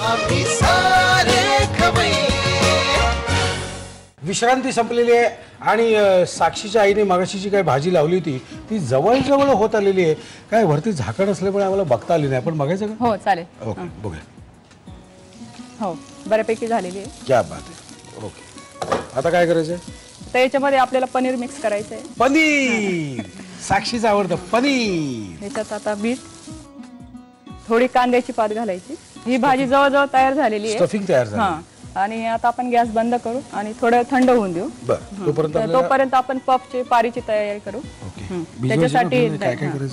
आम्ही सारे खवय्ये. विश्रांती संपलेली आहे आणि साक्षीच्या आईने मागाशी जी काही भाजी लावली होती ती जवळजवळ होत आलेली आहे. काय वरती झाकण असल्यामुळे आम्हाला बघता आली नाही. पण बघायचं का? हो चालेल. ओके बघूया. हो बऱ्यापैकी झालेली आहे. क्या बात आहे. ओके आता काय करायचंय? तर याच्यामध्ये आपल्याला पनीर मिक्स करायचं आहे. पनीर साक्षीचं आवडतं पनीर. याच्यात आता बीट, थोडी कांद्याची पात घालायची. ही भाजी जवळजवळ तयार झालेली आहे. स्टफिंग तयार झालं. हा आणि आता आपण गॅस बंद करू आणि थोडं थंड होऊन देऊ. तोपर्यंत आपण पफची पारीची तयारी करू. त्याच्यासाठी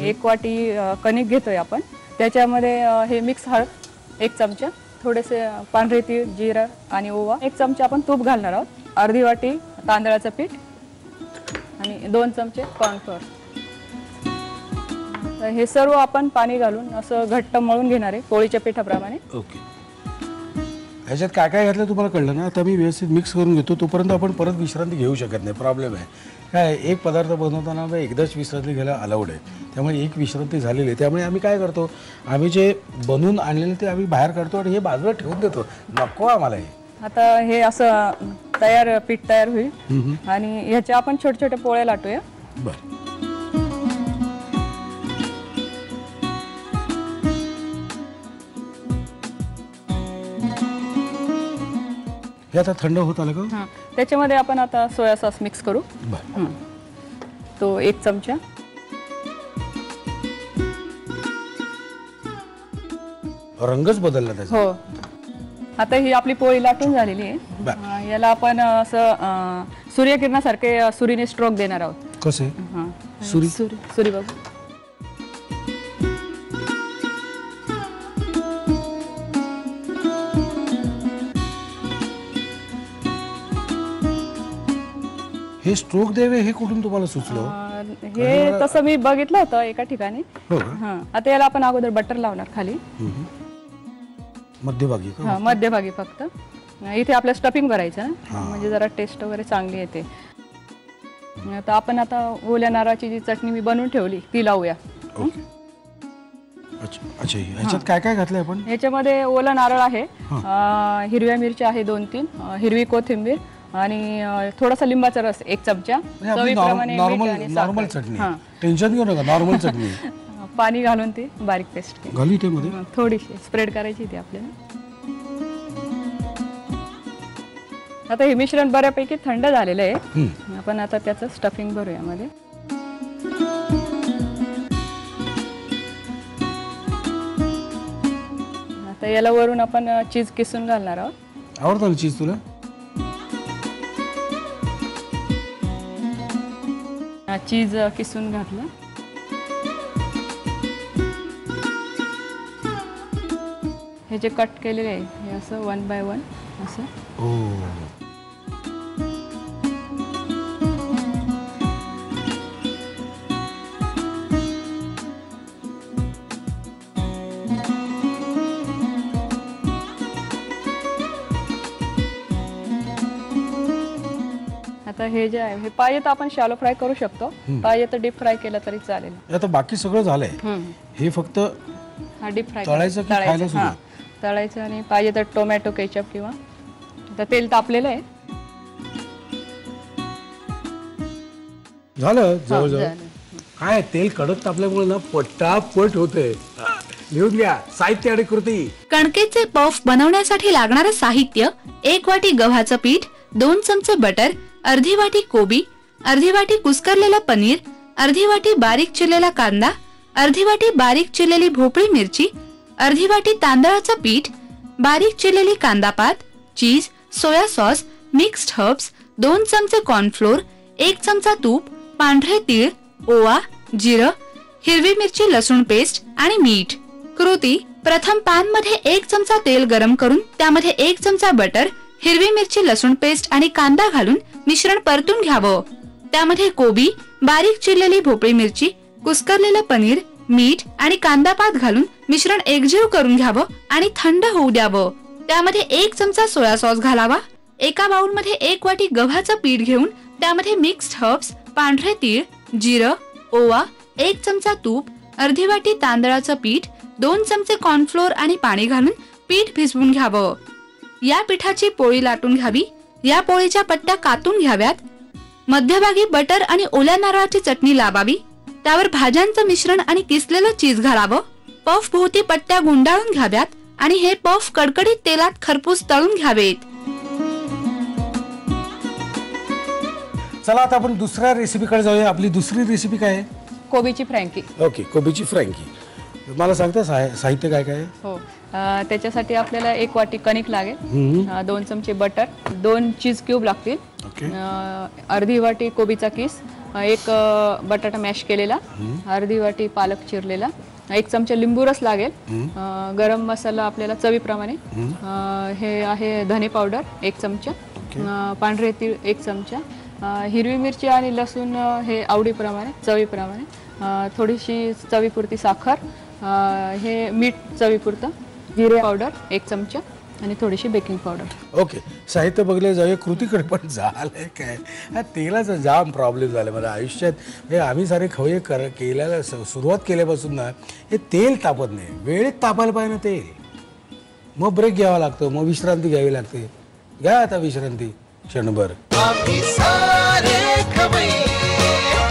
1 वाटी कणिक घेतोय आपण. त्याच्यामध्ये हे मिक्स हळद 1 चमचा, थोडेसे पांढरे तीळ, जिरा आणि ओवा, 1 चमचा आपण तूप घालणार आहोत, अर्धी वाटी तांदळाचं पीठ आणि 2 चमचे कॉर्नफ्लोअर. हे सर्व आपण पाणी घालून असं घट्ट मळून घेणार आहे पोळीच्या पिठाप्रमाणे. ओके. ह्याच्यात काय काय घातलं तुम्हाला कळलं ना. आता मी व्यवस्थित मिक्स करून घेतो. तोपर्यंत आपण परत विश्रांती घेऊ शकत नाही. प्रॉब्लेम आहे काय, एक पदार्थ बनवताना एकदाच विश्रांती घ्यायला अलाउड आहे. त्यामुळे एक विश्रांती झालेली आहे. त्यामुळे आम्ही काय करतो, आम्ही जे बनवून आणलेलं ते आम्ही बाहेर काढतो आणि हे बाजूला ठेवून देतो. नको आम्हाला हे. आता हे असं पीठ तयार होईल आणि ह्याच्या आपण छोटे छोटे पोळे लाटूया. बरं. हे आता थंड होत आलं का? त्याच्यामध्ये आपण आता सोया सॉस मिक्स करू. तो 1 चमचा. रंगच बदलला त्याचा. हो. आता ही आपली पोळी लाटून झालेली आहे. याला आपण असं सूर्यकिरणासारखे सुरीने स्ट्रोक देणार आहोत. कसे? सुरी बघ. हे स्ट्रोक द्यावे हे कुठून तुम्हाला सुचलं? हे तसं मी बघितलं होतं एका ठिकाणी. आता याला आपण अगोदर बटर लावणार खाली मध्यभागी. मध्यभागी फक्त. इथे आपलं स्टफिंग भरायचं ना, म्हणजे जरा टेस्ट वगैरे चांगली येते. आता आपण ओल्या नारळाची जी चटणी मी बनवून ठेवली ती लावूया. अच्छा. ह्याच्यात काय काय घातलंय आपण? ह्याच्यामध्ये ओला नारळ आहे, हिरव्या मिरच्या आहे 2-3, हिरवी कोथिंबीर आणि थोडासा लिंबाचा रस 1 चमचा. नॉर्मल चटणी. टेन्शन घेऊ नका. नॉर्मल चटणी. पाणी घालून ती बारीक पेस्ट घालू त्यामध्ये. थोडीशी स्प्रेड करायची ती आपल्याला. आता हे मिश्रण बऱ्यापैकी थंड झालेलं आहे. आपण आता त्याचं स्टफिंग भरूया मध्ये. आता याला वरून आपण चीज किसून घालणार आहोत. आवडतं ना चीज तुला? चीज किसून घातलं. हे जे कट केलेले आहे हे असं 1 by 1 असं. आता हे जे आहे हे पाहिजे तर आपण शॅलो फ्राय करू शकतो, पाहिजे तर डीप फ्राय केलं तरी चालेल. आता बाकी सगळं झालंय. हे फक्त डीप फ्राय तळायचं की खायला सुद्धा? तळायचं आणि पाहिजे तर टोमॅटो केचप किंवा. आता तेल तापलेलं आहे. झालं जवळजवळ. काय तेल कडक तापल्यामुळे ना पटापट होते. लिहून घ्या साहित्य आणि कृती. कणकेचे पफ बनवण्यासाठी लागणारं साहित्य: 1 वाटी गव्हाचं पीठ, 2 चमचे बटर, अर्धी वाटी कोबी, अर्धी वाटी कुस्करलेलं पनीर, अर्धी वाटी बारीक चिरलेला कांदा, अर्धी वाटी बारीक चिरलेली भोपळी मिरची, अर्धी वाटी तांदळाचं पीठ, बारीक चिरलेली कांदा पात, चीज, सोया सॉस, मिक्स्ड हर्ब्स, 2 चमचे कॉर्नफ्लोअर, 1 चमचा तूप, पांढरे तीळ, ओवा, जिरं, हिरवी मिरची लसूण पेस्ट आणि मीठ. कृती: प्रथम पॅन मध्ये 1 चमचा तेल गरम करून त्यामध्ये 1 चमचा बटर, हिरवी मिरची लसूण पेस्ट आणि कांदा घालून मिश्रण परतून घ्यावं. त्यामध्ये कोबी, बारीक चिरलेली भोपळी मिरची, कुस्करलेलं पनीर, मीठ आणि कांदा पात घालून मिश्रण एकजीव करून घ्यावं आणि थंड होऊ द्यावं. त्यामध्ये 1 चमचा सोया सॉस घालावा. एका बाउल मध्ये 1 वाटी गव्हाचं पीठ घेऊन त्यामध्ये मिक्स्ड हर्ब्स, पांढरे तीळ, जिरं, ओवा, 1 चमचा तूप, अर्धी वाटी तांदळाचं पीठ, 2 चमचे कॉर्नफ्लोअर आणि पाणी घालून पीठ भिजवून घ्यावं. या पिठाची पोळी लाटून घ्यावी. या पोळीच्या पट्ट्या कातून घ्याव्यात. मध्यभागी बटर आणि ओल्या नारळाची चटणी लावावी. त्यावर भाज्यांचं मिश्रण आणि किसलेलं चीज घालावं. पफ भोवती पट्ट्या गुंडाळून घ्याव्यात आणि हे पफ कडकडीत तेलात खरपूस तळून घ्यावेत. चला आता आपण दुसऱ्या रेसिपीकडे जाऊया. आपली दुसरी रेसिपी काय आहे? कोबीची फ्रँकी. ओके, कोबीची फ्रँकी. मला सांगता साहित्य काय काय आहे? हो, त्याच्यासाठी आपल्याला 1 वाटी कणिक लागेल, 2 चमचे बटर, 2 चीज क्यूब लागतील, अर्धी वाटी कोबीचा किस, 1 बटाटा मॅश केलेला, अर्धी वाटी पालक चिरलेला, 1 चमचा लिंबू रस लागेल, गरम मसाला आपल्याला चवीप्रमाणे, हे आहे धने पावडर 1 चमचा, पांढरे तीळ 1 चमचा, हिरवी मिरची आणि लसूण हे आवडीप्रमाणे चवीप्रमाणे, थोडीशी चवीपुरती साखर, हे मीठ चवीपुरतं, जिरे पावडर 1 चमचा आणि थोडीशी बेकिंग पावडर. ओके, साहित्य बघले जाऊया. कृतीकडे पण झालंय काय, हा तेलाचा जाम प्रॉब्लेम झाला मला आयुष्यात. हे आम्ही सारे खवये केल्याला सुरुवात केल्यापासून ना हे तेल तापत नाही. वेळेत तापायला पाहिजे ना तेल. मग ब्रेक घ्यावा लागतो, मग विश्रांती घ्यावी लागते. घ्या आता विश्रांती क्षणभर. आम्ही सारे खवय्ये